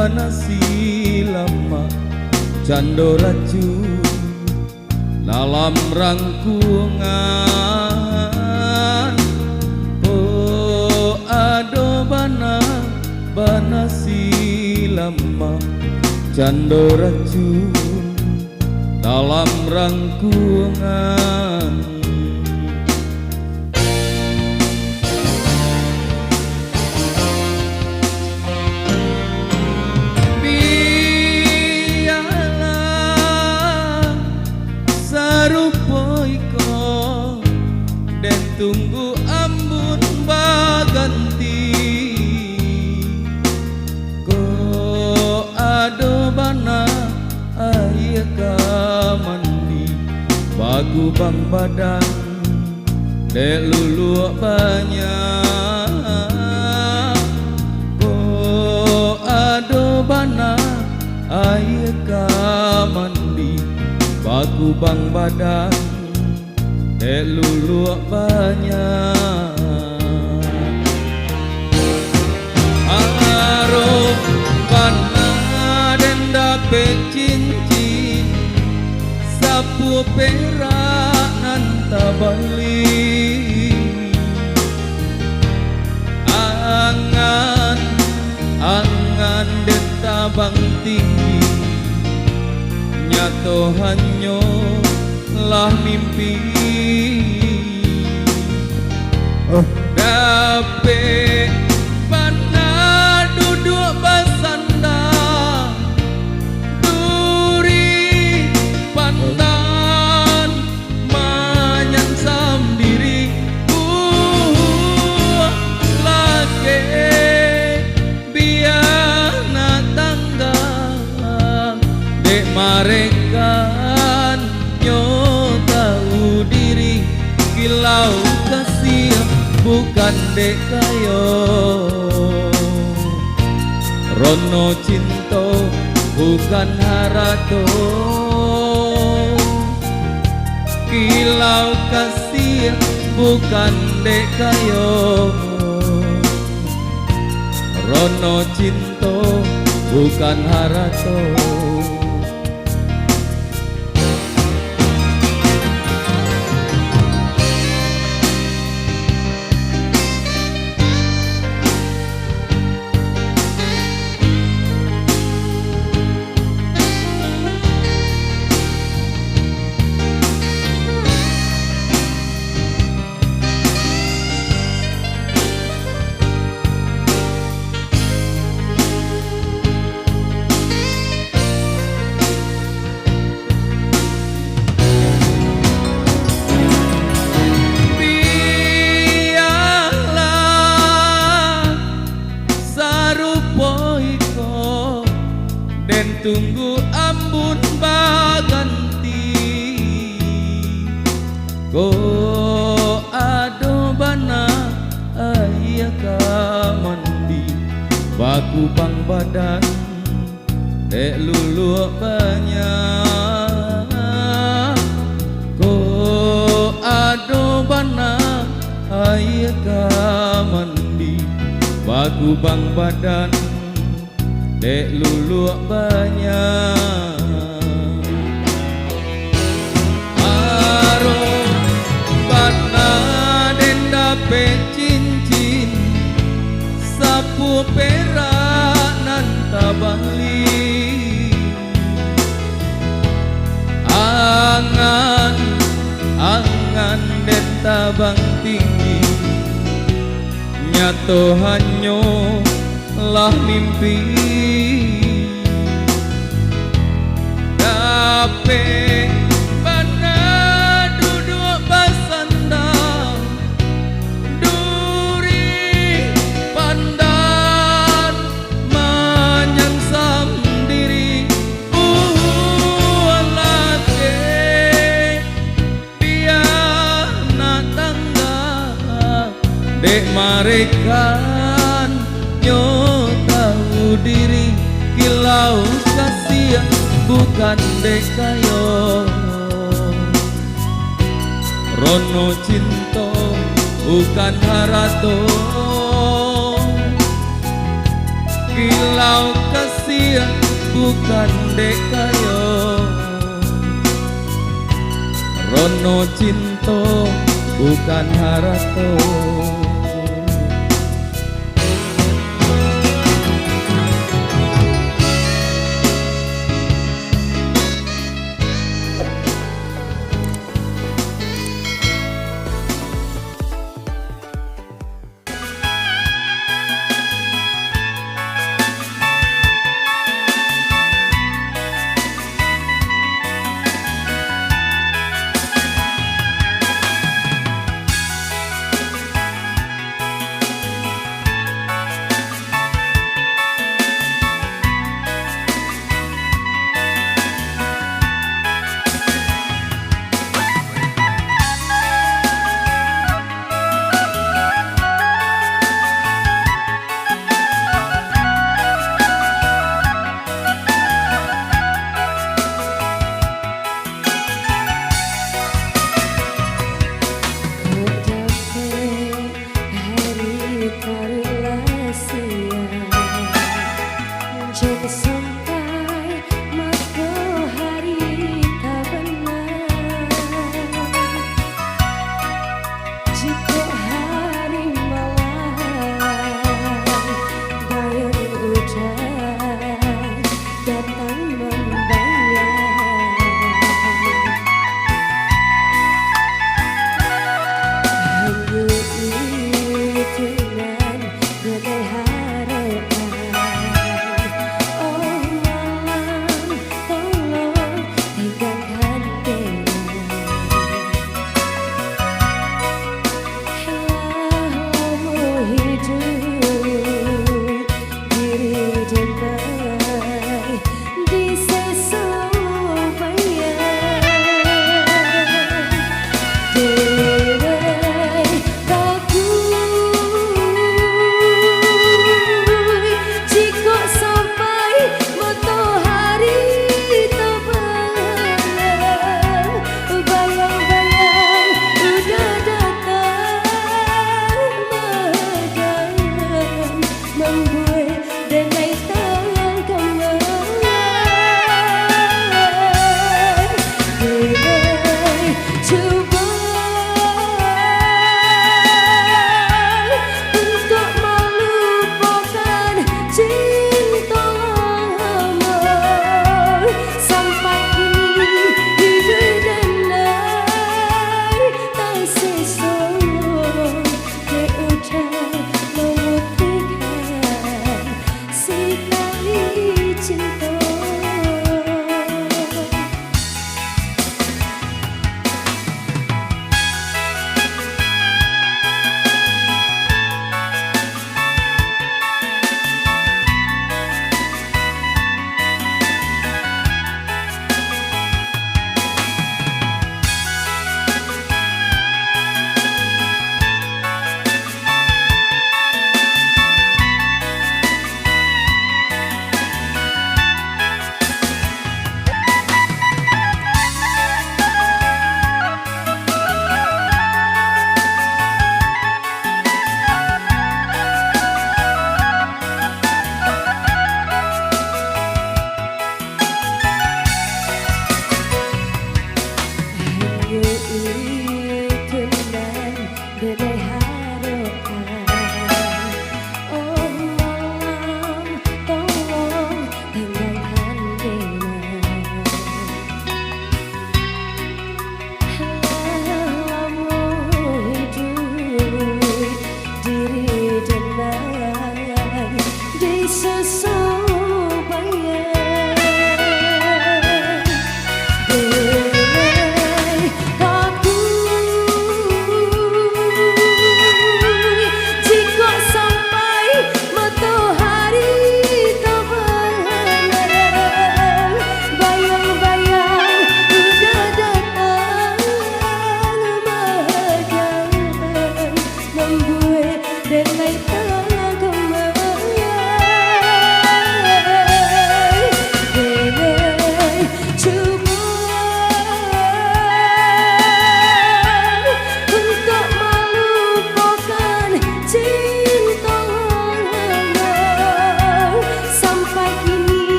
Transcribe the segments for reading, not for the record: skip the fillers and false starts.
bana silama cando racun dalam rangkungan. Oh ado bana silama cando racun dalam rangkungan. Biarlah sarupa iko dan tunggu ambun baganti. Ko ado bana ayah mandi bagu bang badan dek lulu banyak. Ko ado bana ayah mandi bagu bang badan dek lulu banyak. Aro bana den dapet cincin sapu perak nanta bali. Angan den tabang tinggi nyato hanyo lah mimpi. Dapet bana duduk basandang duri pandan manyansam diri lagi biana tangga dek marekan nyo tahu diri kilau kasih bukan dek kayo. Rono cinta bukan harato kilau kasih bukan dek kayo. Rono cinta bukan harato. Den tunggu ambun baganti. Go ado bana ayah mandi baku bang badan dek lulu banyak. Go ado bana ayah mandi baku bang badan dek lulu banyak. Aro bana den dapet cincin sapu perak nanta bali. Angan den tabang tinggi nyato hanyo lah mimpi. Dapet bana duduk basandang duri pandan manyansam diri lagi biana tangga dek marekan nyo tahu diri kilau kasih bukan dek kayo. Rono cinta bukan harato kilau kasih bahagia bukan dek kayo Rono cinta bukan harato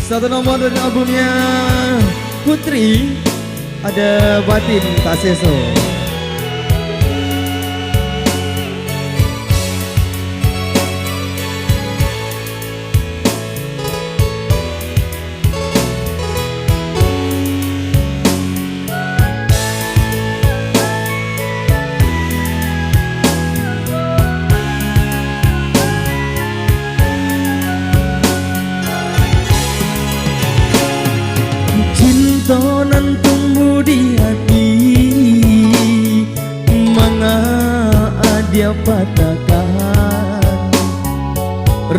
Satu nomor dari albumnya Putri, ada Batin Tak Seso. Cinta nan tumbuh di hati, mengapa dia patahkan?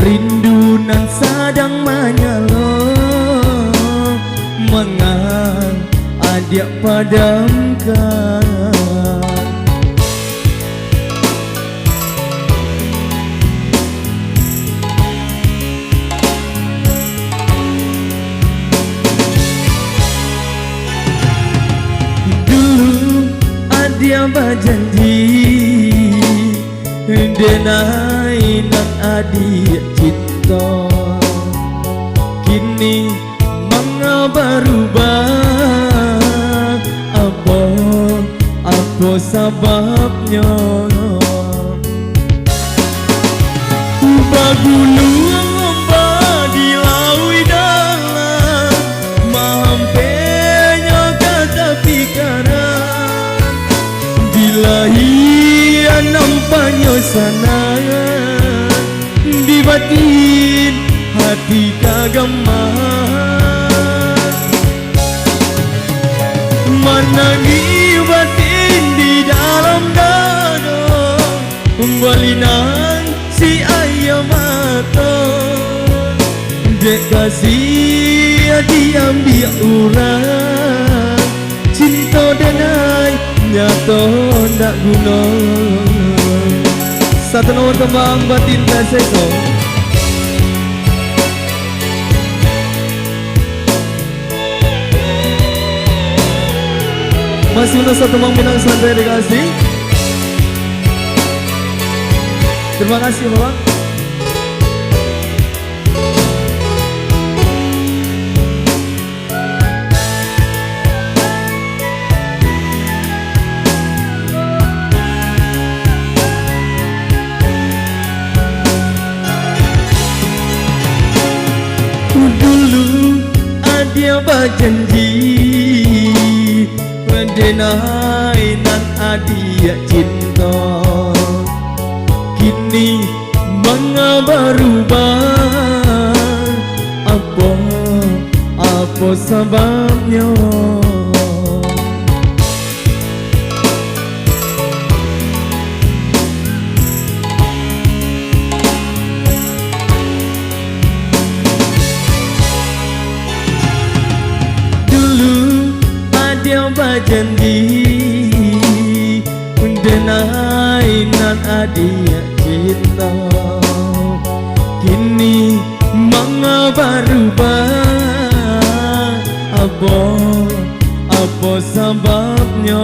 Rindu nan sedang menyala, mengapa dia padamkan? Dia berjanji denai nan adik cinta, kini mengapa berubah? Apa sebabnya? Bagulung ombak di laut dalam, mampenya kata pikiran. Bila ia nampaknya sana, di batin hati kagemahan. Menangi batin di dalam dada, balinan si ayam mata. Dek kasih diam dia urang, cinta denai nyata tak guna. Satu nomor tembang Batin Tak Seso. Masih untuk satu tembang Minang Santai dikasih. Terima kasih Bapak. Dulu dia berjanji denai nan adik cinta, kini mengapa berubah? Apa sebabnya? Dia berjanji denai nan adik cinta, kini mengapa berubah? Apa sebabnya?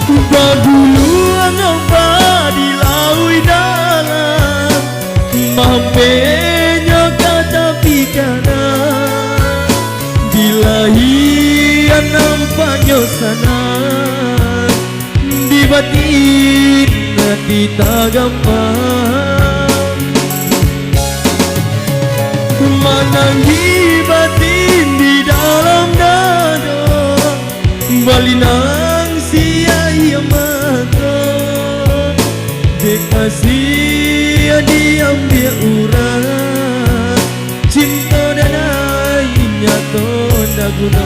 Bagulung ombak di laut dalam, mampenya kata pikiran. Bila ia nampaknya sana, di batin hati tak gampang. Menangi batin di dalam dada, balinang si ayam mata. Dek kasih diam dia urang, cinta denai nyata tak guna.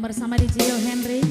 bersama DJ Henry.